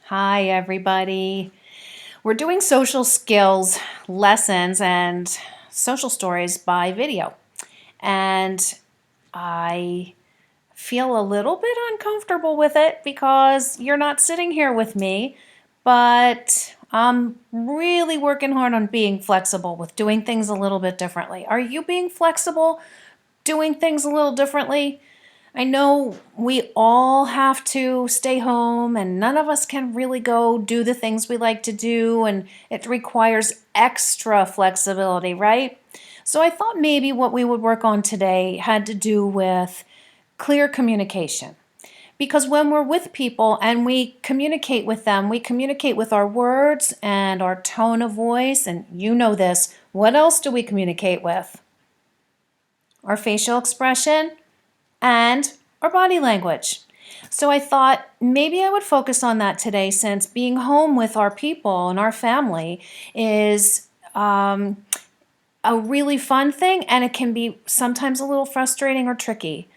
Hi, everybody. We're doing social skills lessons and social stories by video. And I feel a little bit uncomfortable with it because you're not sitting here with me, but I'm really working hard on being flexible with doing things a little bit differently. Are you being flexible, doing things a little differently? I know we all have to stay home and none of us can really go do the things we like to do, and it requires extra flexibility, right? So I thought maybe what we would work on today had to do with clear communication. Because when we're with people and we communicate with them, we communicate with our words and our tone of voice. And you know this. What else do we communicate with? Our facial expression and our body language. So I thought maybe I would focus on that today, since being home with our people and our family is a really fun thing, and it can be sometimes a little frustrating or tricky.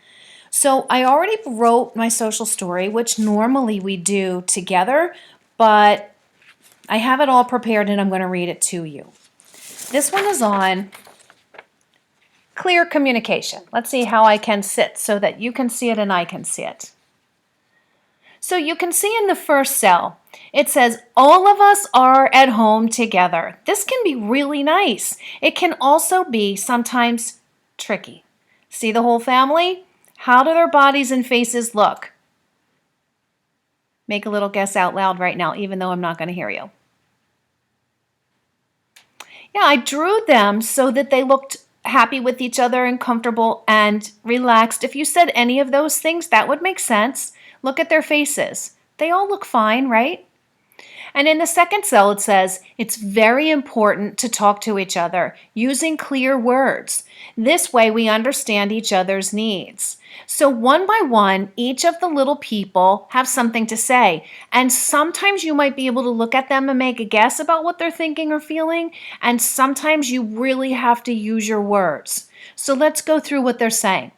So I already wrote my social story, which normally we do together, but I have it all prepared and I'm going to read it to you. This one is on clear communication. Let's see how I can sit so that you can see it and I can see it. So you can see in the first cell, it says, all of us are at home together. This can be really nice. It can also be sometimes tricky. See the whole family? How do their bodies and faces look? Make a little guess out loud right now, even though I'm not going to hear you. Yeah, I drew them so that they looked happy with each other and comfortable and relaxed. If you said any of those things, that would make sense. Look at their faces. They all look fine, right? And in the second cell, it says, it's very important to talk to each other using clear words. This way we understand each other's needs. So one by one, each of the little people have something to say. And sometimes you might be able to look at them and make a guess about what they're thinking or feeling. And sometimes you really have to use your words. So let's go through what they're saying.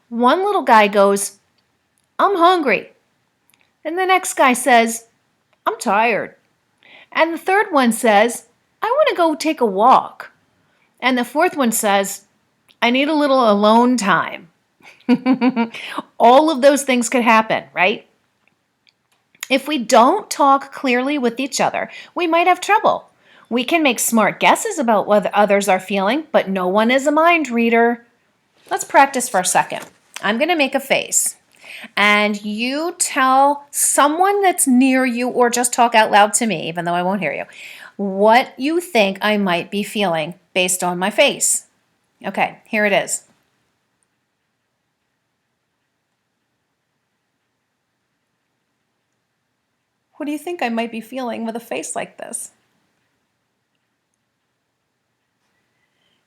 One little guy goes, I'm hungry. And the next guy says, I'm tired. And the third one says, I want to go take a walk. And the fourth one says, I need a little alone time. All of those things could happen, right? If we don't talk clearly with each other, we might have trouble. We can make smart guesses about what others are feeling, but no one is a mind reader. Let's practice for a second. I'm going to make a face. And you tell someone that's near you, or just talk out loud to me, even though I won't hear you, what you think I might be feeling based on my face. Okay, here it is. What do you think I might be feeling with a face like this?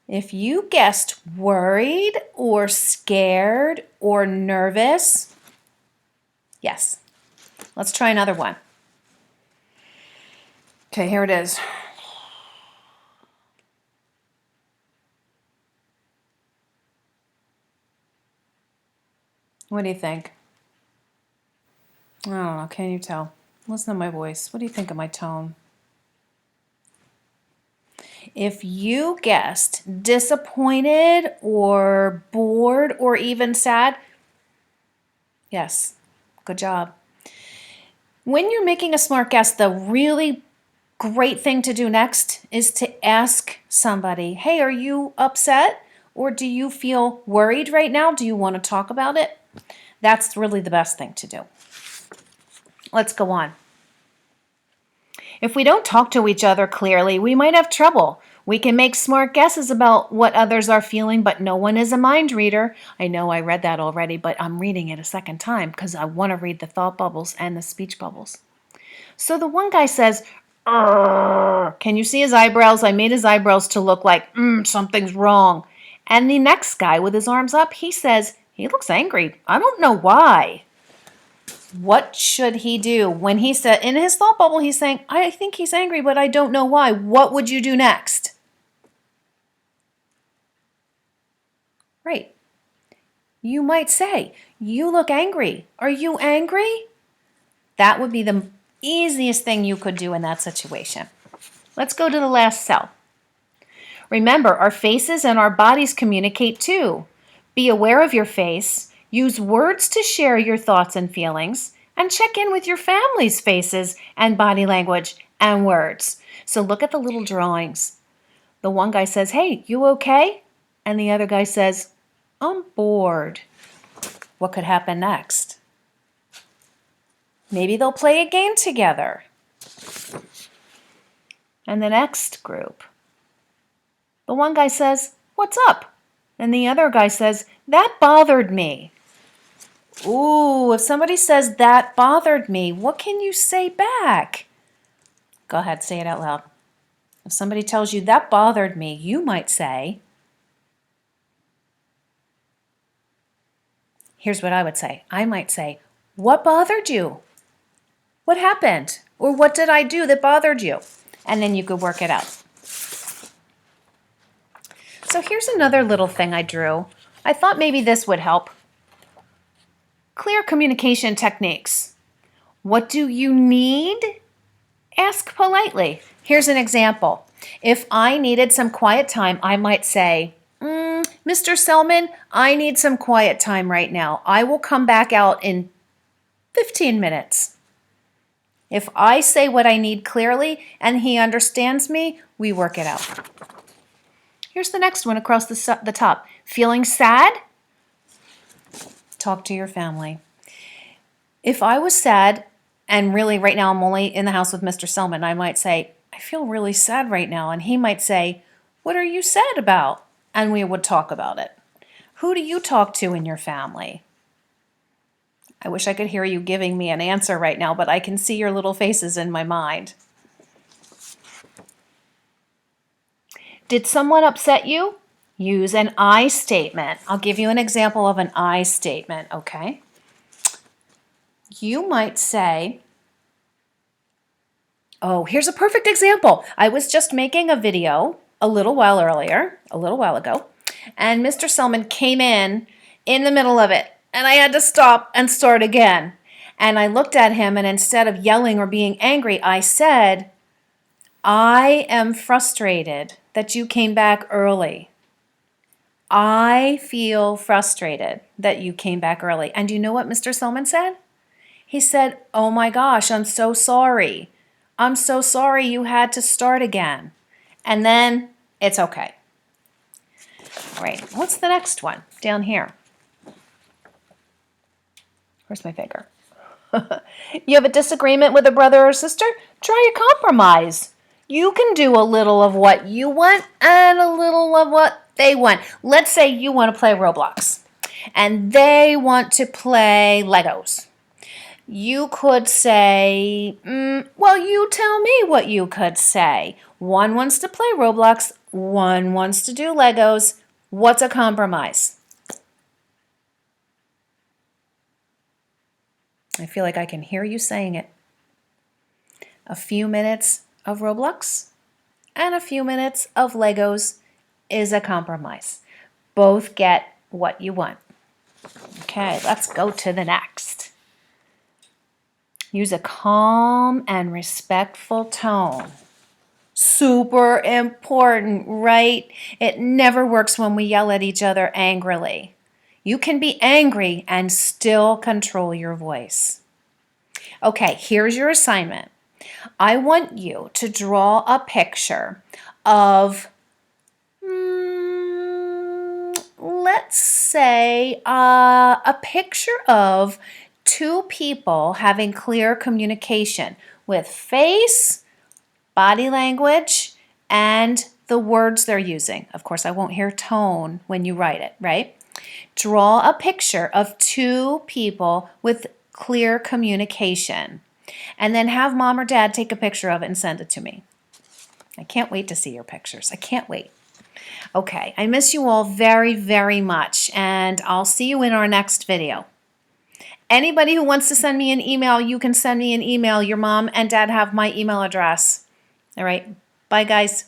If you guessed worried or scared or nervous, yes. Let's try another one. Okay, here it is. What do you think? I don't know. Can you tell? Listen to my voice. What do you think of my tone? If you guessed disappointed or bored or even sad, yes, good job. When you're making a smart guess, the really great thing to do next is to ask somebody, hey, are you upset? Or do you feel worried right now? Do you want to talk about it? That's really the best thing to do. Let's go on. If we don't talk to each other clearly, we might have trouble. We can make smart guesses about what others are feeling, but no one is a mind reader. I know I read that already, but I'm reading it a second time because I want to read the thought bubbles and the speech bubbles. So the one guy says, "Arr." Can you see his eyebrows? I made his eyebrows to look like, something's wrong. And the next guy with his arms up, he says, he looks angry. I don't know why. What should he do? When he said, in his thought bubble, he's saying, I think he's angry, but I don't know why. What would you do next? Right. You might say, you look angry. Are you angry? That would be the easiest thing you could do in that situation. Let's go to the last cell. Remember, our faces and our bodies communicate too. Be aware of your face. Use words to share your thoughts and feelings. And check in with your family's faces and body language and words. So look at the little drawings. The one guy says, "Hey, you okay?" And the other guy says, "I'm bored." What could happen next? Maybe they'll play a game together. And the next group, the one guy says, "What's up?" And the other guy says, "That bothered me." Ooh, if somebody says, "That bothered me," what can you say back? Go ahead, say it out loud. If somebody tells you, "That bothered me," you might say, here's what I would say. I might say, "What bothered you? What happened?" Or "What did I do that bothered you?" And then you could work it out. So here's another little thing I drew. I thought maybe this would help. Clear communication techniques. What do you need? Ask politely. Here's an example. If I needed some quiet time, I might say, "Mr. Selman, I need some quiet time right now. I will come back out in 15 minutes. If I say what I need clearly and he understands me, we work it out. Here's the next one across the top. Feeling sad? Talk to your family. If I was sad, and really right now I'm only in the house with Mr. Selman, I might say, "I feel really sad right now." And he might say, "What are you sad about?" And we would talk about it. Who do you talk to in your family? I wish I could hear you giving me an answer right now, but I can see your little faces in my mind. Did someone upset you? Use an I statement. I'll give you an example of an I statement, okay? You might say, oh, here's a perfect example. I was just making a video a little while ago, and Mr. Selman came in the middle of it, and I had to stop and start again. And I looked at him, and instead of yelling or being angry, I said, "I am frustrated that you came back early. I feel frustrated that you came back early." And do you know what Mr. Selman said? He said, "Oh my gosh, I'm so sorry. I'm so sorry you had to start again." And then it's okay. All right, what's the next one down here? Where's my finger? You have a disagreement with a brother or sister? Try a compromise. You can do a little of what you want and a little of what they want. Let's say you want to play Roblox and they want to play Legos. You could say, well, you tell me what you could say. One wants to play Roblox, one wants to do Legos. What's a compromise? I feel like I can hear you saying it. A few minutes of Roblox and a few minutes of Legos is a compromise. Both get what you want. Okay, let's go to the next. Use a calm and respectful tone. Super important, right? It never works when we yell at each other angrily. You can be angry and still control your voice. Okay, here's your assignment. I want you to draw a picture of, let's say, a picture of two people having clear communication with face, body language, and the words they're using. Of course, I won't hear tone when you write it, right? Draw a picture of two people with clear communication. And then have mom or dad take a picture of it and send it to me. I can't wait to see your pictures. I can't wait. Okay, I miss you all very, very much, and I'll see you in our next video. Anybody who wants to send me an email, you can send me an email. Your mom and dad have my email address. All right, bye guys.